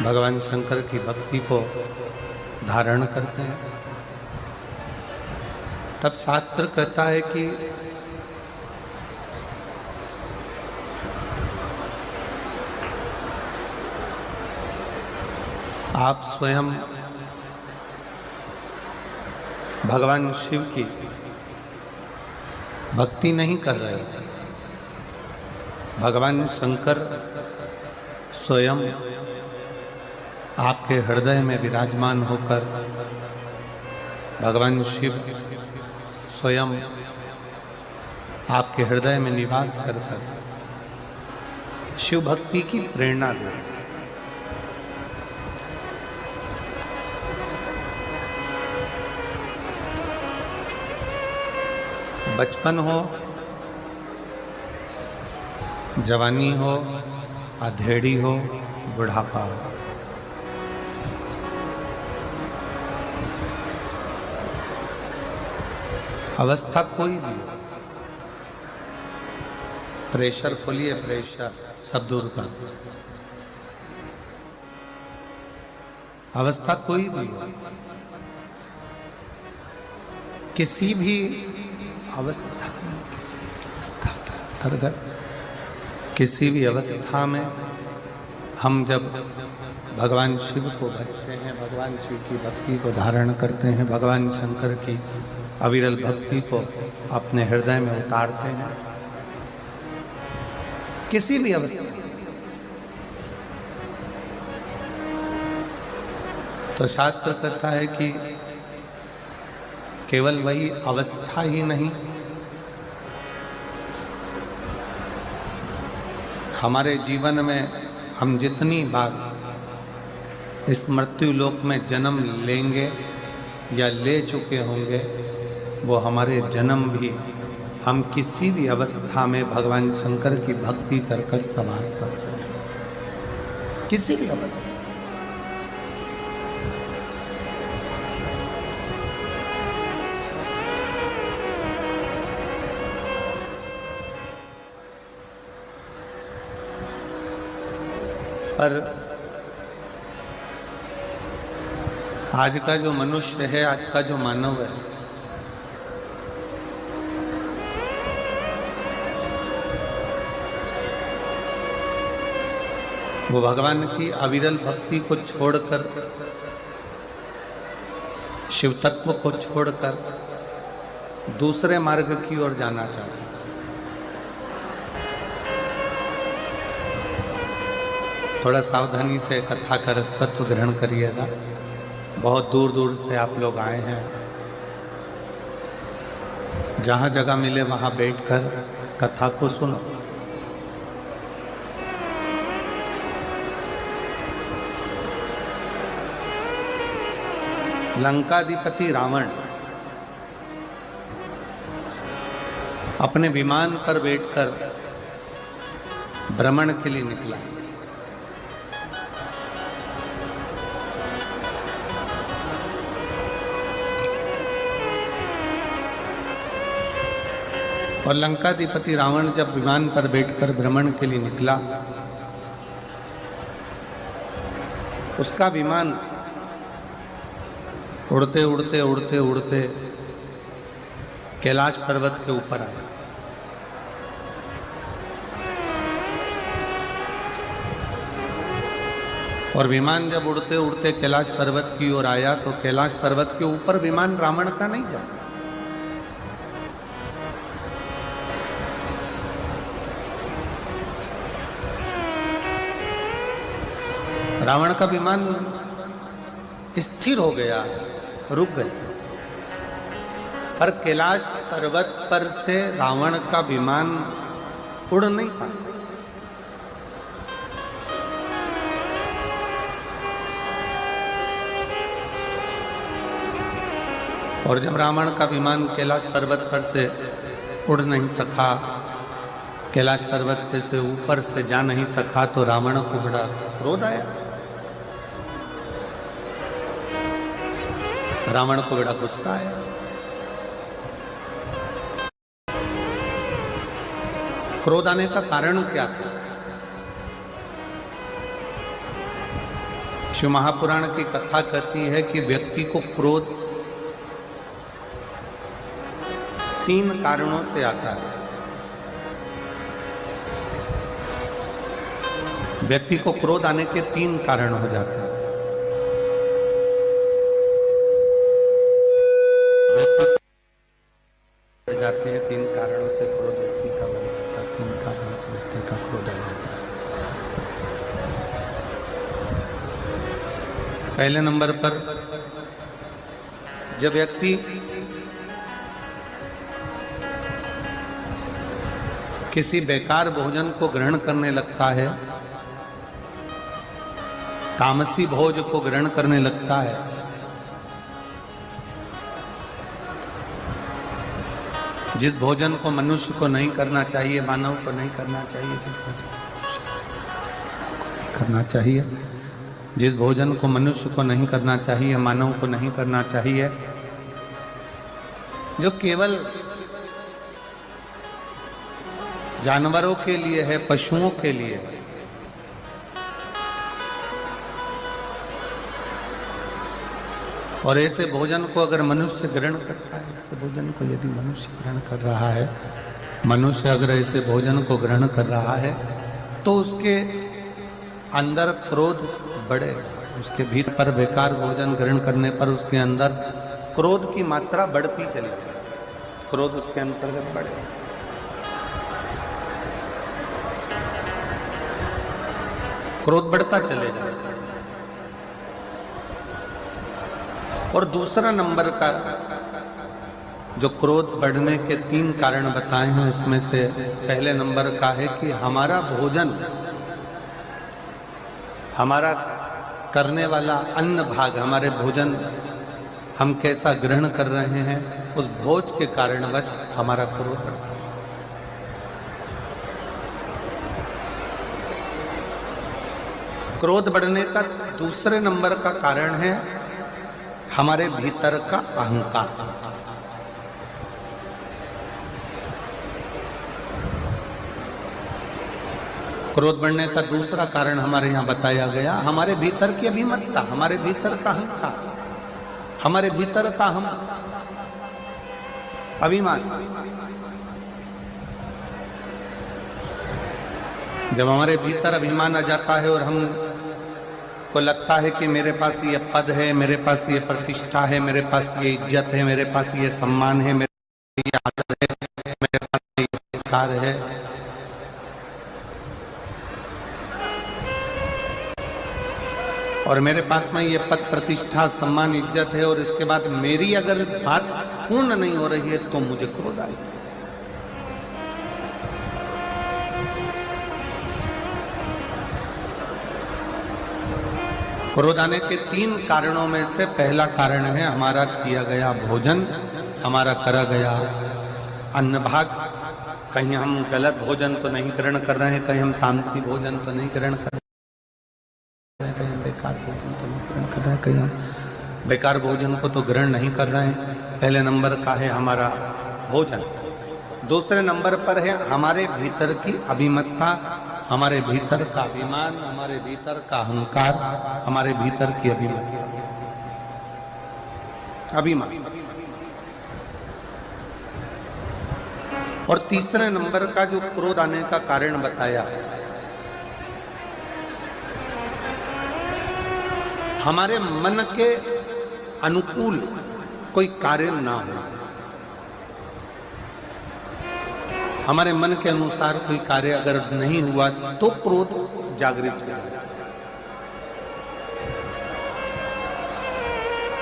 भगवान शंकर की भक्ति को धारण करते हैं, तब शास्त्र कहता है कि आप स्वयं भगवान शिव की भक्ति नहीं कर रहे हो। भगवान शंकर स्वयं आपके हृदय में विराजमान होकर, भगवान शिव स्वयं आपके हृदय में निवास कर शिव भक्ति की प्रेरणा दे। बचपन हो, जवानी हो, अधेड़ी हो, बुढ़ापा हो, अवस्था कोई भी हो, प्रेशर खोलिए, प्रेशर सब दूर कर। अवस्था कोई भी हो, किसी भी अवस्था में, किसी भी अवस्था में हम जब भगवान शिव को भजते हैं, भगवान शिव की भक्ति को धारण करते हैं, भगवान शंकर की अविरल भक्ति को अपने हृदय में उतारते हैं, किसी भी अवस्था, तो शास्त्र कहता है कि केवल वही अवस्था ही नहीं, हमारे जीवन में हम जितनी बार इस मृत्यु लोक में जन्म लेंगे या ले चुके होंगे, वो हमारे जन्म भी हम किसी भी अवस्था में भगवान शंकर की भक्ति कर कर संभाल सकते हैं, किसी भी अवस्था। पर आज का जो मनुष्य है, आज का जो मानव है, वो भगवान की अविरल भक्ति को छोड़कर, शिव तत्व को छोड़कर दूसरे मार्ग की ओर जाना चाहता है। थोड़ा सावधानी से कथा का रसतत्व ग्रहण करिएगा। बहुत दूर दूर से आप लोग आए हैं, जहाँ जगह मिले वहाँ बैठकर कथा को सुनो। लंकाधिपति रावण अपने विमान पर बैठकर भ्रमण के लिए निकला। और लंकाधिपति रावण जब विमान पर बैठकर भ्रमण के लिए निकला, उसका विमान उड़ते उड़ते उड़ते उड़ते कैलाश पर्वत के ऊपर आया। और विमान जब उड़ते उड़ते कैलाश पर्वत की ओर आया, तो कैलाश पर्वत के ऊपर विमान रावण का नहीं जाता। रावण का विमान स्थिर हो गया, रुक गया, पर कैलाश पर्वत पर से रावण का विमान उड़ नहीं पाया। और जब रावण का विमान कैलाश पर्वत पर से उड़ नहीं सका, कैलाश पर्वत पे से ऊपर से जा नहीं सका, तो रावण को बड़ा क्रोध आया। रावण को बड़ा गुस्सा आया। क्रोध आने का कारण क्या था? शिव महापुराण की कथा कहती है कि व्यक्ति को क्रोध 3 कारणों से आता है। व्यक्ति को क्रोध आने के 3 कारण हो जाते हैं। व्यक्ति जाते हैं 3 कारणों से क्रोध व्यक्ति का बन जाता है। 3 कारणों से व्यक्ति का क्रोध आ जाता है। पहले नंबर पर जब व्यक्ति किसी बेकार भोजन को ग्रहण करने लगता है, तामसी भोज को ग्रहण करने लगता है, जिस भोजन को मनुष्य को नहीं करना चाहिए, मानव को नहीं करना चाहिए, जिस भोजन को मनुष्य को नहीं करना चाहिए, मानव को नहीं करना चाहिए, जो केवल जानवरों के लिए है, पशुओं के लिए है, और ऐसे भोजन को अगर मनुष्य ग्रहण करता है, ऐसे भोजन को यदि मनुष्य ग्रहण कर रहा है, मनुष्य अगर ऐसे भोजन को ग्रहण कर रहा है तो उसके अंदर क्रोध बढ़ेगा। उसके भीतर बेकार भोजन ग्रहण करने पर उसके अंदर क्रोध की मात्रा बढ़ती चली जाएगी, क्रोध उसके अंतर्गत बढ़ेगा। क्रोध बढ़ता चलेगा। और दूसरा नंबर का जो क्रोध बढ़ने के 3 कारण बताए हैं, उसमें से पहले नंबर का है कि हमारा भोजन, हमारा करने वाला अन्न भाग, हमारे भोजन हम कैसा ग्रहण कर रहे हैं, उस भोज के कारण बस हमारा क्रोध बढ़ता है। क्रोध बढ़ने का दूसरे नंबर का कारण है हमारे भीतर का अहंकार। क्रोध बढ़ने का दूसरा कारण हमारे यहां बताया गया, हमारे भीतर की अभिमतता, हमारे भीतर का अहंकार, हमारे भीतर का हम अभिमान। जब हमारे भीतर अभिमान आ जाता है और हम को लगता है कि मेरे पास ये पद है, मेरे पास ये प्रतिष्ठा है, मेरे पास ये इज्जत है, मेरे पास ये सम्मान है, मेरे पास ये आदर है, मेरे पास ये संस्कार है, और मेरे पास में ये पद प्रतिष्ठा सम्मान इज्जत है, और इसके बाद मेरी अगर बात पूर्ण नहीं हो रही है तो मुझे क्रोध आएगा। क्रोध आने के 3 कारणों में से पहला कारण है हमारा किया गया भोजन, हमारा करा गया अन्न भाग। कहीं हम गलत भोजन तो नहीं ग्रहण कर रहे हैं, कहीं हम तामसी भोजन तो नहीं ग्रहण कर रहे हैं, कहीं हम बेकार भोजन तो नहीं ग्रहण कर रहे हैं, कहीं हम बेकार भोजन को तो ग्रहण नहीं कर रहे हैं। पहले नंबर का है हमारा भोजन। दूसरे नंबर पर है हमारे भीतर की अभिमतता, हमारे भीतर का अभिमान, हमारे भीतर का अहंकार, हमारे भीतर की अभिमान। और तीसरे नंबर का जो क्रोध आने का कारण बताया, हमारे मन के अनुकूल कोई कार्य ना हो, हमारे मन के अनुसार कोई कार्य अगर नहीं हुआ तो क्रोध जागृत हो जाता है।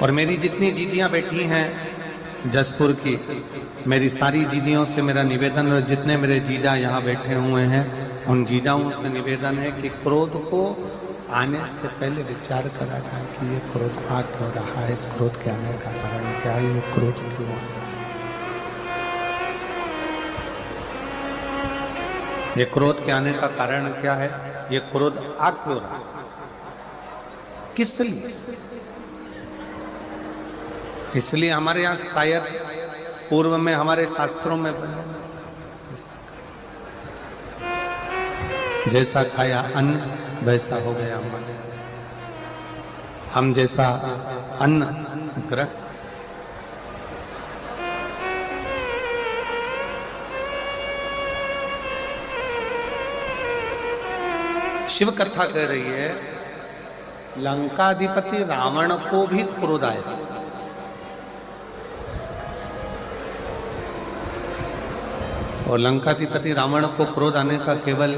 और मेरी जितनी जीजियां बैठी हैं जसपुर की, मेरी सारी जीजियों से मेरा निवेदन, और जितने मेरे जीजा यहाँ बैठे हुए हैं उन जीजाओं से निवेदन है कि क्रोध को आने से पहले विचार करा जाए कि ये क्रोध आ क्यों रहा है, इस क्रोध के आने का कारण क्या है, ये क्रोध क्यों आया, ये क्रोध के आने का कारण क्या है, ये क्रोध आ क्यों रहा है, किस लिए। इसलिए हमारे यहाँ शायद पूर्व में हमारे शास्त्रों में जैसा खाया अन्न वैसा हो गया मन। हम जैसा अन्न ग्रहण। शिव कथा कह रही है लंकाधिपति रावण को भी क्रोध आया। और लंकाधिपति रावण को क्रोध आने का केवल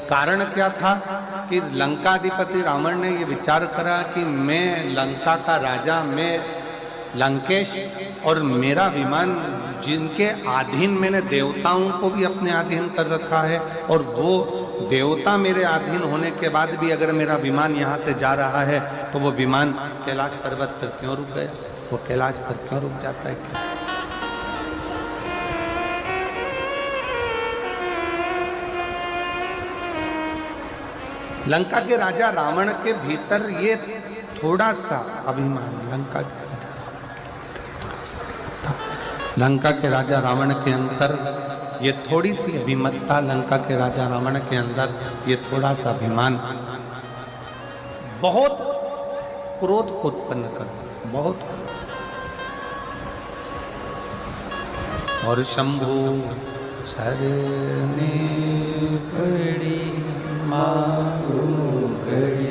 कारण क्या था कि लंकाधिपति रावण ने ये विचार करा कि मैं लंका का राजा, मैं लंकेश, और मेरा विमान जिनके अधीन मैंने देवताओं को भी अपने अधीन कर रखा है, और वो देवता मेरे अधीन होने के बाद भी अगर मेरा विमान यहाँ से जा रहा है तो वो विमान कैलाश पर्वत पर क्यों रुक गया? वो कैलाश पर क्यों रुक जाता है? क्या लंका के राजा रावण के भीतर ये थोड़ा सा अभिमान, लंका के राजा रावण के अंदर ये थोड़ी सी अभिमतता, लंका के राजा रावण के अंदर ये थोड़ा सा अभिमान बहुत क्रोध को उत्पन्न कर, बहुत। और शंभु शरणे पड़ी मारू घड़ी